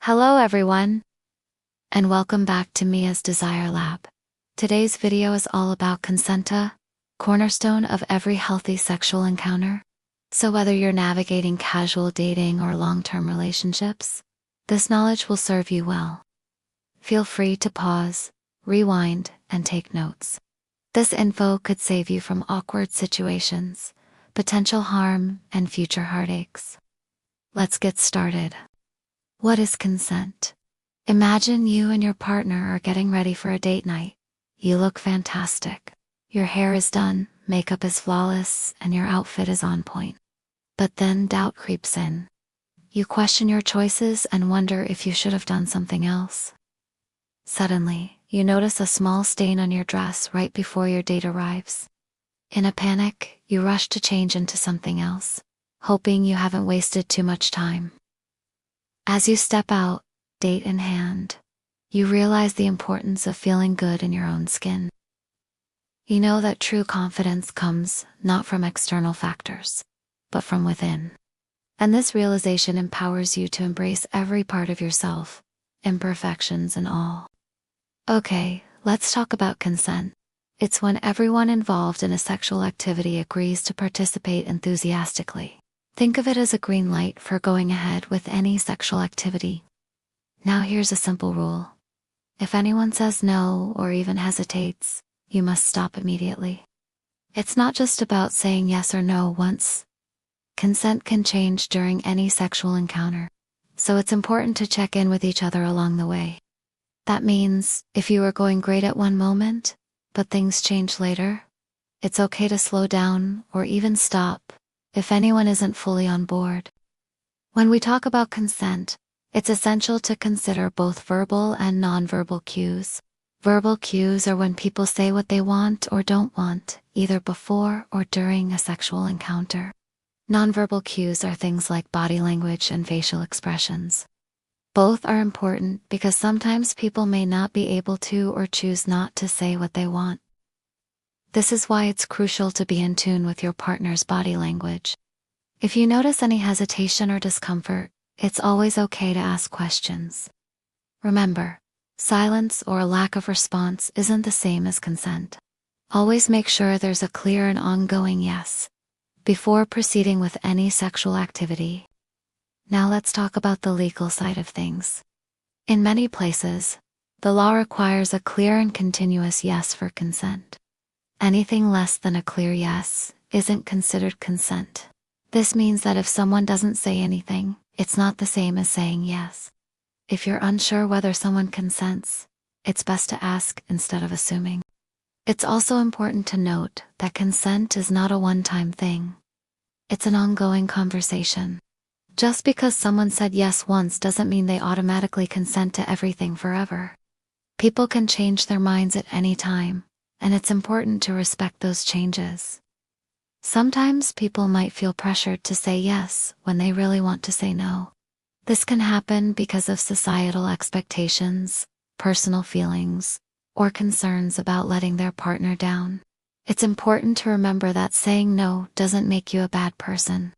Hello everyone, and welcome back to Mia's Desire Lab. Today's video is all about consent, a cornerstone of every healthy sexual encounter. So whether you're navigating casual dating or long-term relationships, this knowledge will serve you well. Feel free to pause, rewind, and take notes. This info could save you from awkward situations, potential harm, and future heartaches. Let's get started. What is consent? Imagine you and your partner are getting ready for a date night. You look fantastic. Your hair is done, makeup is flawless, and your outfit is on point. But then doubt creeps in. You question your choices and wonder if you should have done something else. Suddenly, you notice a small stain on your dress right before your date arrives. In a panic, you rush to change into something else, hoping you haven't wasted too much time. As you step out, date in hand, you realize the importance of feeling good in your own skin. You know that true confidence comes not from external factors, but from within. And this realization empowers you to embrace every part of yourself, imperfections and all. Okay, let's talk about consent. It's when everyone involved in a sexual activity agrees to participate enthusiastically. Think of it as a green light for going ahead with any sexual activity. Now here's a simple rule. If anyone says no or even hesitates, you must stop immediately. It's not just about saying yes or no once. Consent can change during any sexual encounter, so it's important to check in with each other along the way. That means, if you are going great at one moment, but things change later, it's okay to slow down or even stop if anyone isn't fully on board. When we talk about consent, it's essential to consider both verbal and nonverbal cues. Verbal cues are when people say what they want or don't want, either before or during a sexual encounter. Nonverbal cues are things like body language and facial expressions. Both are important because sometimes people may not be able to or choose not to say what they want. This is why it's crucial to be in tune with your partner's body language. If you notice any hesitation or discomfort, it's always okay to ask questions. Remember, silence or a lack of response isn't the same as consent. Always make sure there's a clear and ongoing yes before proceeding with any sexual activity. Now let's talk about the legal side of things. In many places, the law requires a clear and continuous yes for consent. Anything less than a clear yes isn't considered consent. This means that if someone doesn't say anything, it's not the same as saying yes. If you're unsure whether someone consents, it's best to ask instead of assuming. It's also important to note that consent is not a one-time thing. It's an ongoing conversation. Just because someone said yes once doesn't mean they automatically consent to everything forever. People can change their minds at any time, and it's important to respect those changes. Sometimes people might feel pressured to say yes when they really want to say no. This can happen because of societal expectations, personal feelings, or concerns about letting their partner down. It's important to remember that saying no doesn't make you a bad person.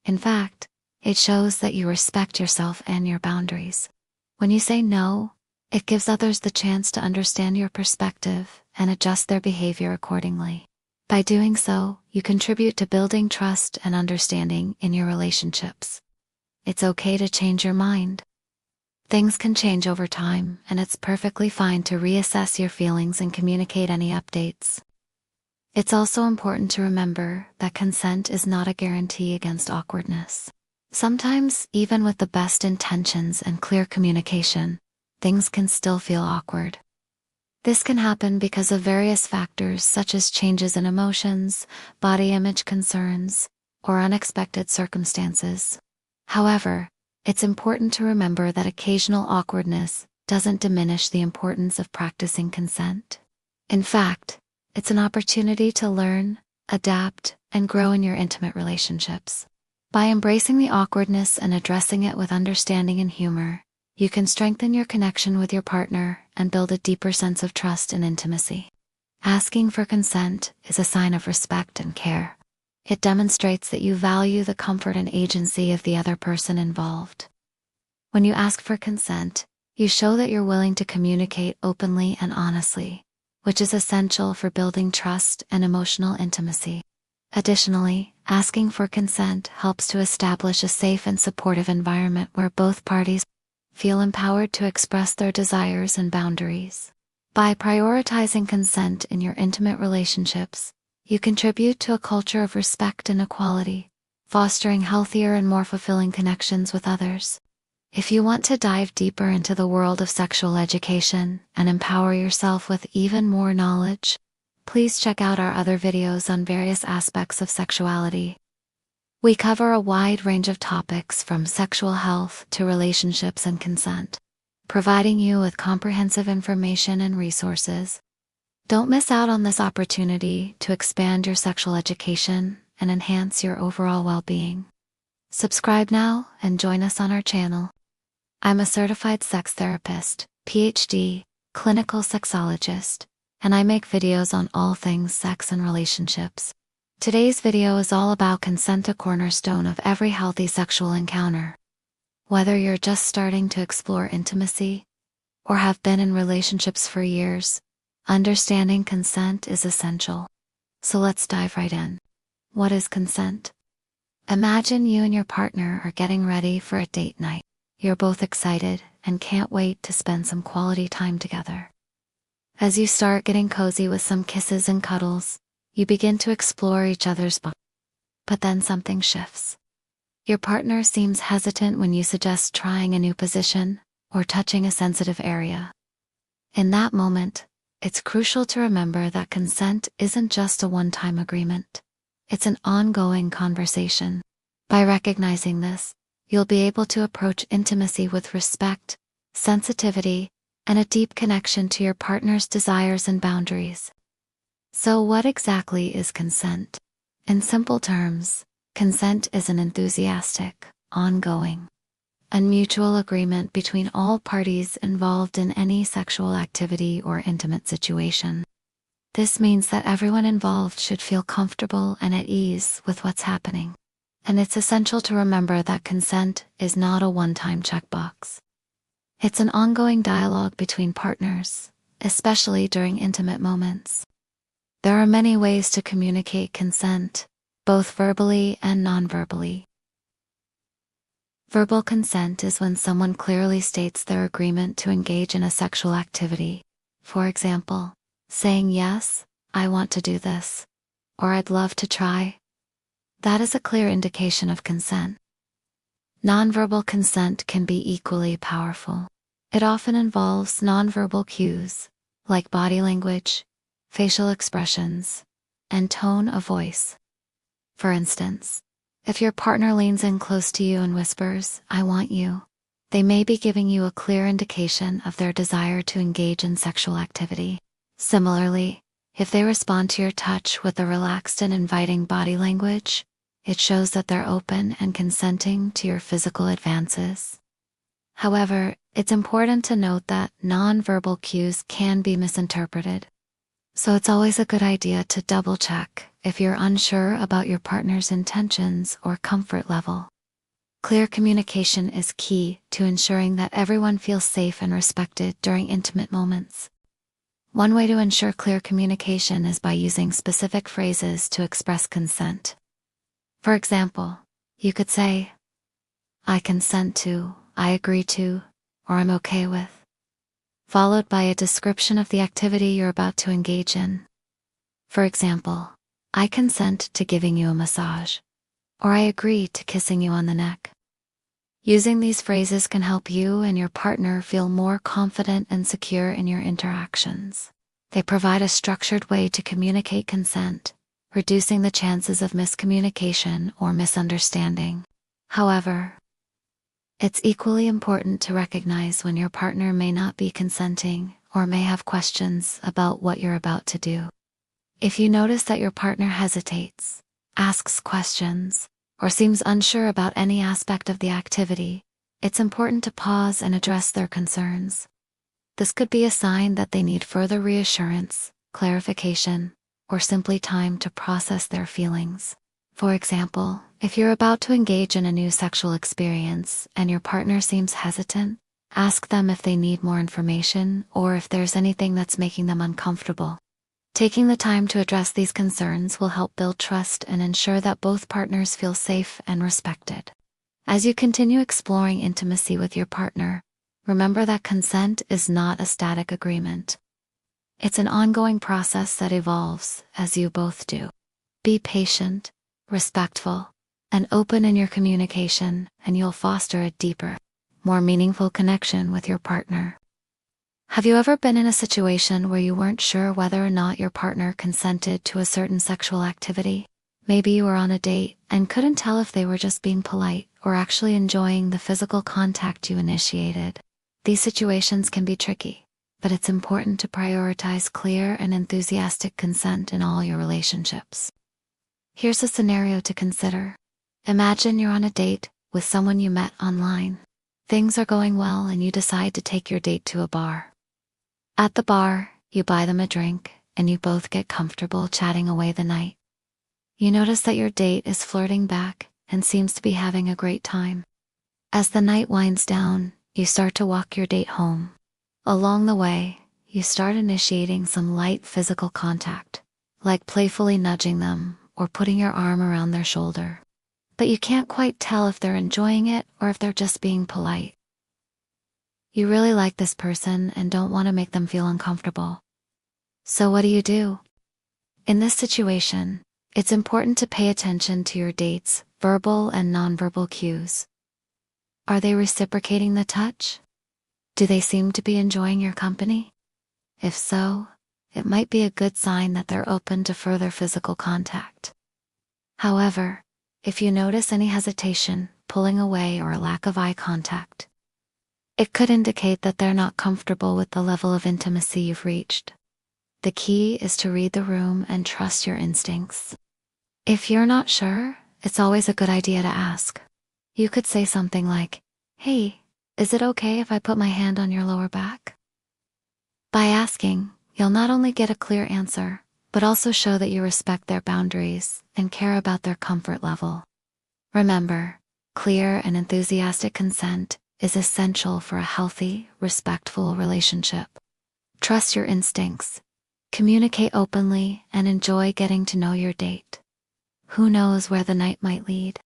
In fact, it shows that you respect yourself and your boundaries. When you say no, it gives others the chance to understand your perspective and adjust their behavior accordingly. By doing so, you contribute to building trust and understanding in your relationships. It's okay to change your mind. Things can change over time, and it's perfectly fine to reassess your feelings and communicate any updates. It's also important to remember that consent is not a guarantee against awkwardness. Sometimes, even with the best intentions and clear communication, things can still feel awkward. This can happen because of various factors such as changes in emotions, body image concerns, or unexpected circumstances. However, it's important to remember that occasional awkwardness doesn't diminish the importance of practicing consent. In fact, it's an opportunity to learn, adapt, and grow in your intimate relationships. By embracing the awkwardness and addressing it with understanding and humor, you can strengthen your connection with your partner and build a deeper sense of trust and intimacy. Asking for consent is a sign of respect and care. It demonstrates that you value the comfort and agency of the other person involved. When you ask for consent, you show that you're willing to communicate openly and honestly, which is essential for building trust and emotional intimacy. Additionally, asking for consent helps to establish a safe and supportive environment where both parties feel empowered to express their desires and boundaries. By prioritizing consent in your intimate relationships, you contribute to a culture of respect and equality, fostering healthier and more fulfilling connections with others. If you want to dive deeper into the world of sexual education and empower yourself with even more knowledge, please check out our other videos on various aspects of sexuality. We cover a wide range of topics from sexual health to relationships and consent, providing you with comprehensive information and resources. Don't miss out on this opportunity to expand your sexual education and enhance your overall well-being. Subscribe now and join us on our channel. I'm a certified sex therapist, PhD, clinical sexologist, and I make videos on all things sex and relationships. Today's video is all about consent, a cornerstone of every healthy sexual encounter. Whether you're just starting to explore intimacy or have been in relationships for years, understanding consent is essential. So let's dive right in. What is consent? Imagine you and your partner are getting ready for a date night. You're both excited and can't wait to spend some quality time together. As you start getting cozy with some kisses and cuddles, you begin to explore each other's bodies. But then something shifts. Your partner seems hesitant when you suggest trying a new position or touching a sensitive area. In that moment, it's crucial to remember that consent isn't just a one-time agreement. It's an ongoing conversation. By recognizing this, you'll be able to approach intimacy with respect, sensitivity, and a deep connection to your partner's desires and boundaries. So what exactly is consent? In simple terms, consent is an enthusiastic, ongoing, and mutual agreement between all parties involved in any sexual activity or intimate situation. This means that everyone involved should feel comfortable and at ease with what's happening. And it's essential to remember that consent is not a one-time checkbox. It's an ongoing dialogue between partners, especially during intimate moments. There are many ways to communicate consent, both verbally and non-verbally. Verbal consent is when someone clearly states their agreement to engage in a sexual activity. For example, saying, "Yes, I want to do this," or "I'd love to try." That is a clear indication of consent. Nonverbal consent can be equally powerful. It often involves nonverbal cues, like body language, facial expressions, and tone of voice. For instance, if your partner leans in close to you and whispers, "I want you," they may be giving you a clear indication of their desire to engage in sexual activity. Similarly, if they respond to your touch with a relaxed and inviting body language, it shows that they're open and consenting to your physical advances. However, it's important to note that nonverbal cues can be misinterpreted. So it's always a good idea to double-check if you're unsure about your partner's intentions or comfort level. Clear communication is key to ensuring that everyone feels safe and respected during intimate moments. One way to ensure clear communication is by using specific phrases to express consent. For example, you could say, "I consent to," "I agree to," or "I'm okay with," followed by a description of the activity you're about to engage in. For example, "I consent to giving you a massage," or "I agree to kissing you on the neck." Using these phrases can help you and your partner feel more confident and secure in your interactions. They provide a structured way to communicate consent, reducing the chances of miscommunication or misunderstanding. However, it's equally important to recognize when your partner may not be consenting or may have questions about what you're about to do. If you notice that your partner hesitates, asks questions, or seems unsure about any aspect of the activity, it's important to pause and address their concerns. This could be a sign that they need further reassurance, clarification, or simply time to process their feelings. For example, if you're about to engage in a new sexual experience and your partner seems hesitant, ask them if they need more information or if there's anything that's making them uncomfortable. Taking the time to address these concerns will help build trust and ensure that both partners feel safe and respected. As you continue exploring intimacy with your partner, remember that consent is not a static agreement. It's an ongoing process that evolves as you both do. Be patient, respectful, and open in your communication, and you'll foster a deeper, more meaningful connection with your partner. Have you ever been in a situation where you weren't sure whether or not your partner consented to a certain sexual activity? Maybe you were on a date and couldn't tell if they were just being polite or actually enjoying the physical contact you initiated. These situations can be tricky, but it's important to prioritize clear and enthusiastic consent in all your relationships. Here's a scenario to consider. Imagine you're on a date with someone you met online. Things are going well and you decide to take your date to a bar. At the bar, you buy them a drink and you both get comfortable chatting away the night. You notice that your date is flirting back and seems to be having a great time. As the night winds down, you start to walk your date home. Along the way, you start initiating some light physical contact, like playfully nudging them or putting your arm around their shoulder. But you can't quite tell if they're enjoying it or if they're just being polite. You really like this person and don't want to make them feel uncomfortable. So what do? In this situation, it's important to pay attention to your date's verbal and nonverbal cues. Are they reciprocating the touch? Do they seem to be enjoying your company? If so, it might be a good sign that they're open to further physical contact. However, if you notice any hesitation, pulling away, or a lack of eye contact, it could indicate that they're not comfortable with the level of intimacy you've reached. The key is to read the room and trust your instincts. If you're not sure, it's always a good idea to ask. You could say something like, "Hey, is it okay if I put my hand on your lower back?" By asking, you'll not only get a clear answer, but also show that you respect their boundaries and care about their comfort level. Remember, clear and enthusiastic consent is essential for a healthy, respectful relationship. Trust your instincts, communicate openly, and enjoy getting to know your date. Who knows where the night might lead?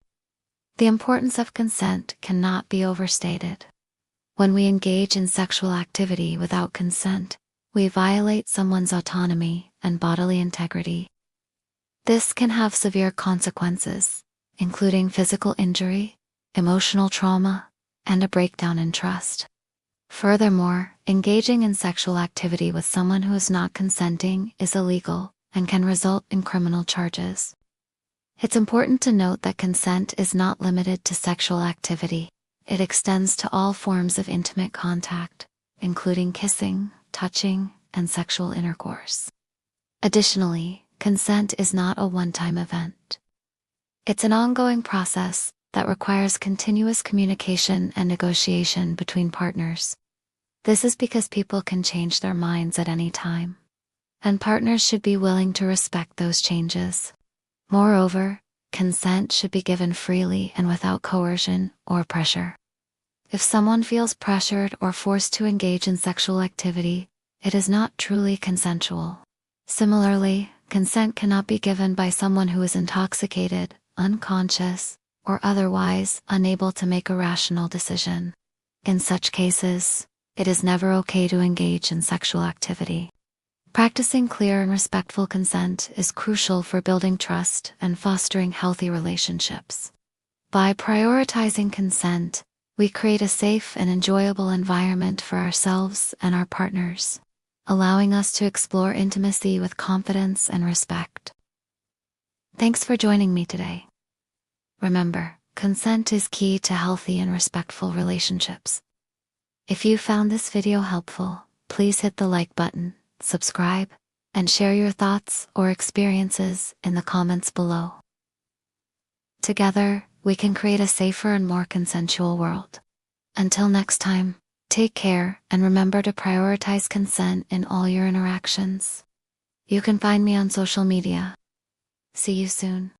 The importance of consent cannot be overstated. When we engage in sexual activity without consent, we violate someone's autonomy and bodily integrity. This can have severe consequences, including physical injury, emotional trauma, and a breakdown in trust. Furthermore, engaging in sexual activity with someone who is not consenting is illegal and can result in criminal charges. It's important to note that consent is not limited to sexual activity. It extends to all forms of intimate contact, including kissing, touching, and sexual intercourse. Additionally, consent is not a one-time event. It's an ongoing process that requires continuous communication and negotiation between partners. This is because people can change their minds at any time, and partners should be willing to respect those changes. Moreover, consent should be given freely and without coercion or pressure. If someone feels pressured or forced to engage in sexual activity, it is not truly consensual. Similarly, consent cannot be given by someone who is intoxicated, unconscious, or otherwise unable to make a rational decision. In such cases, it is never okay to engage in sexual activity. Practicing clear and respectful consent is crucial for building trust and fostering healthy relationships. By prioritizing consent, we create a safe and enjoyable environment for ourselves and our partners, allowing us to explore intimacy with confidence and respect. Thanks for joining me today. Remember, consent is key to healthy and respectful relationships. If you found this video helpful, please hit the like button, subscribe, and share your thoughts or experiences in the comments below. Together, we can create a safer and more consensual world. Until next time, take care and remember to prioritize consent in all your interactions. You can find me on social media. See you soon.